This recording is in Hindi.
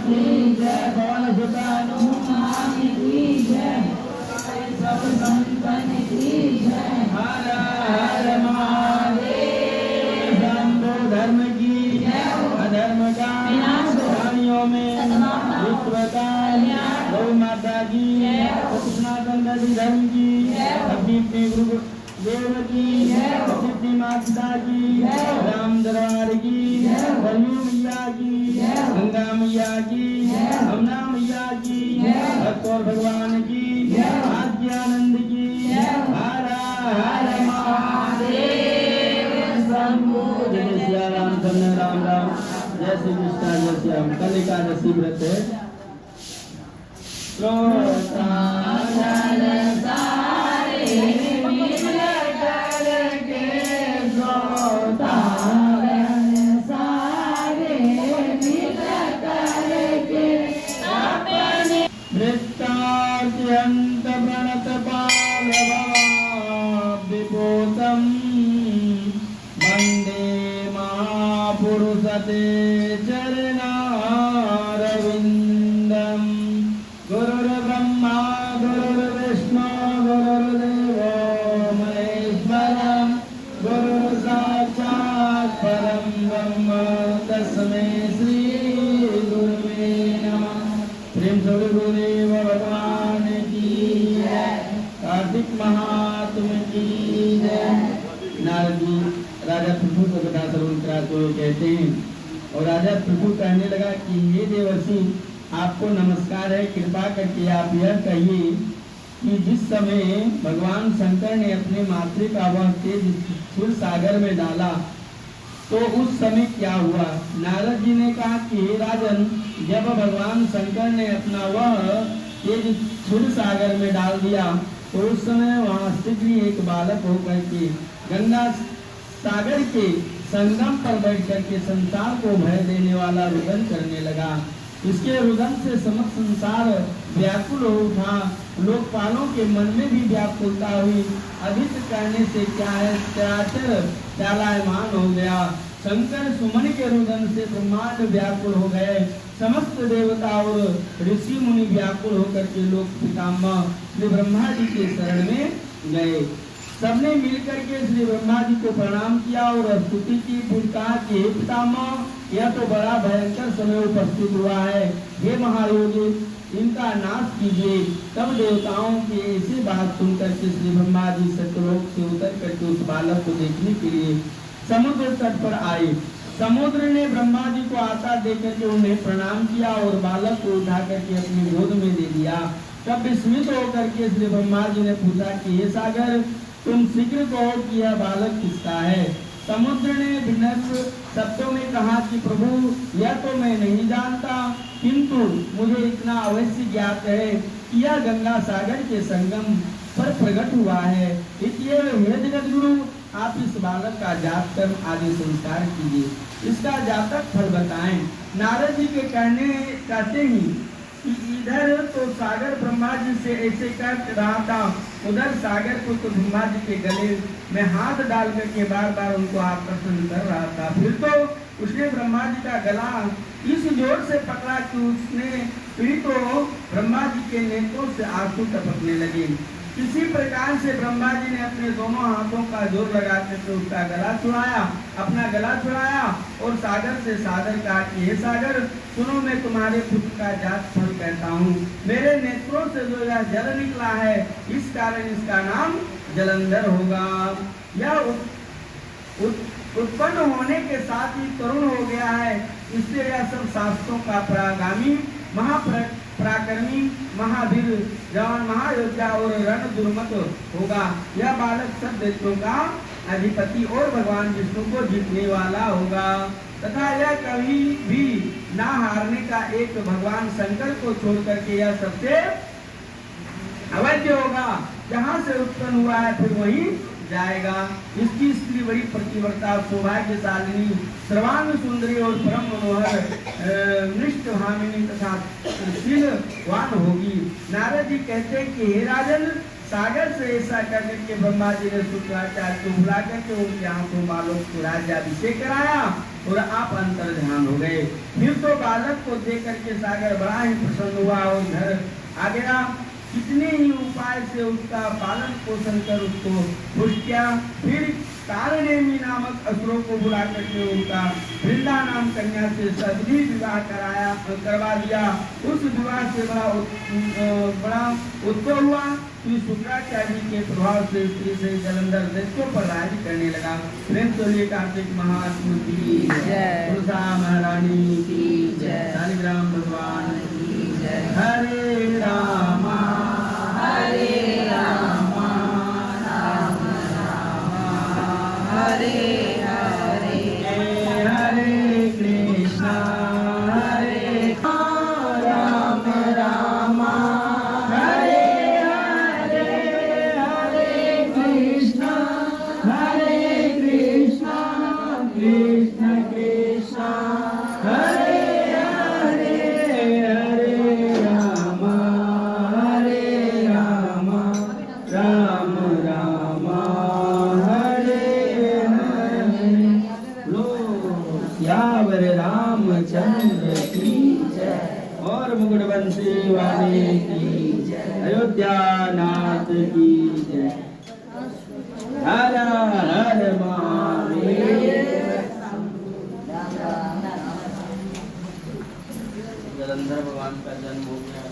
की जय, पवन सुत हनुमान की जय, सब संतन की जय। हर हर महादेव। शंभो धर्म की जय, अधर्म का प्राणियों में विश्व का गौ माता की, सनातन धर्म की, अपनी गुरु देव की, सिद्धि माता की, राम दरबार की, कलयू मैया की, गंगा मैया की, यमुना मैया की, भक्त और भगवान की, आद्यानंद की। हर हर महादेव। शंभो। जय श्री राम चंद्र राम राम। जय श्री कृष्ण जय श्याम। कल एकादशी व्रत है। वृत्ताद्यंत प्रणत पाल विभूतम वंदे महापुरुषते चरणारविंदम। गुरुर्ब्रह्मा गुरुर्विष्णु गुरुर्देवो महेश्वरम्। गुरुर् साक्षात् परं ब्रह्म तस्मै श्री गुरुवे नमः। प्रेम से गुरुदेव भगवान की जय। कार्तिक महात्म्य की जय। नारद जी राजा पृथु को कथा श्रवण कराते हुए कहते हैं, और राजा पृथु कहने लगा कि हे देवर्षि, आपको नमस्कार है, कृपा करके आप यह कहिए कि जिस समय भगवान शंकर ने अपने मातृ का वह तेज क्षीर सागर में डाला तो उस समय क्या हुआ। नारद जी ने कहा कि हे राजन, जब भगवान शंकर ने अपना वह तेज क्षीर सागर में डाल दिया तो उस समय वहाँ शीघ्र ही एक बालक होकर के गंगा सागर के संगम पर बैठ करके संसार को भय देने वाला रुदन करने लगा। इसके रुदन से समस्त संसार व्याकुल हो उठा। लोकपालों के मन में भी व्याकुलता हुई। अधिक करने से क्या है, चराचर चालायमान हो गया। शंकर सुमन के रुदन से ब्रह्मांड व्याकुल हो गए। समस्त देवता और ऋषि मुनि व्याकुल होकर के लोक पितामह श्री ब्रह्मा जी के शरण में गए। सबने मिलकर के श्री ब्रह्मा जी को प्रणाम किया और स्तुति की। फिर कहा कि हे पितामह, यह तो बड़ा भयंकर समय उपस्थित हुआ है। हे महायोगी, इनका नाश कीजिए। तब देवताओं की ऐसी बात सुनकर के श्री ब्रह्मा जी सत्यलोक से उतर करके उस बालक को देखने के लिए समुद्र तट पर आए। समुद्र ने ब्रह्मा जी को आता देकर के उन्हें प्रणाम किया और बालक को उठा करके अपनी गोद में दे दिया। तब विस्मित होकर के श्री ब्रह्मा जी ने पूछा कि हे सागर, तुम शीघ्र कहो कि यह बालक किसका है। समुद्र ने विनम्र शब्दों में कहा कि प्रभु, यह तो मैं नहीं जानता, किंतु मुझे इतना अवश्य ज्ञात है कि यह गंगा सागर के संगम पर प्रकट हुआ है। इसलिए हे जगत गुरु, आप इस बालक का जात कर्म आदि संस्कार कीजिए, इसका जातक फल बताएं। नारद जी के कहते ही कि इधर तो सागर ब्रह्मा जी से ऐसे कर रहा था, उधर सागर को तो ब्रह्मा जी के गले में हाथ डाल करके बार बार उनको आकर्षण कर रहा था। फिर तो उसने ब्रह्मा जी का गला इस जोर से पकड़ा कि उसने फिर तो ब्रह्मा जी के नेत्रों से आंसू टपकने लगे। किसी प्रकार से ब्रह्मा जी ने अपने दोनों हाथों का जोर लगा करके उसका गला छुड़ाया, अपना गला छुड़ाया और सागर से सागर कहा कि हे सागर, सुनो, मैं तुम्हारे पुत्र का जात फल कहता हूँ। मेरे नेत्रों से जो यह जल निकला है, इस कारण इसका नाम जलंधर होगा। यह उत्पन्न होने के साथ ही तरुण हो गया है, इसलिए यह सब शास्त्रों का परागामी, पराक्रमी, महावीर, जवान, महायोद्धा और रण दुर्मत होगा। यह बालक सब दैत्यों का अधिपति और भगवान विष्णु को जीतने वाला होगा तथा यह कभी भी ना हारने का एक भगवान शंकर को छोड़ करके यह सबसे अवैध होगा। जहाँ से उत्पन्न हुआ है फिर वही जाएगा। इसकी स्त्री बड़ी प्रतिवर्ता, सौभाग्यशालिनी, सर्वांग सुंदरी और परम मनोहर निष्ठ भामिनी तथा शीलवान होगी। नारद जी कहते हैं कि हे राजन, सागर से ऐसा करके के ब्रह्मा जी ने शुक्राचार्य को बुला करके उनके हाथों बालों को राज्याभिषेक कराया और आप अंतर ध्यान हो गए। फिर तो बालक को देख करके सागर बड़ा ही प्रसन्न हुआ और घर आ गया। कितने ही उपाय से उसका पालन पोषण कर उसको खुश किया। फिर कारणेमी नामक असुरों को बुला करके उनका वृंदा नाम कन्या से सदवी विवाह करवा दिया। उस विवाह से बड़ा उत्सव हुआ। फिर शुक्राचार्य के प्रभाव से स्त्री से जलंधर दैत्यों पर राज करने लगा। प्रेम तो लिए कार्तिक महात्मा की जय, तुलसा महारानी की जय, शालिग्राम भगवान की जय। हरे रामा हरे रामा राम राम हरे हरे, हरे कृष्णा हरे राम राम हरे हरे, हरे कृष्णा कृष्ण कृष्णा हरे हरे, हरे राम राम राम हरे हरे। लो श्यावर रामचंद्र की जय और मुकुटबंसी वाले की जय, अयोध्या नाथ की जय। हर हर महादेव। जलंधर भगवान का जन्म हो गया।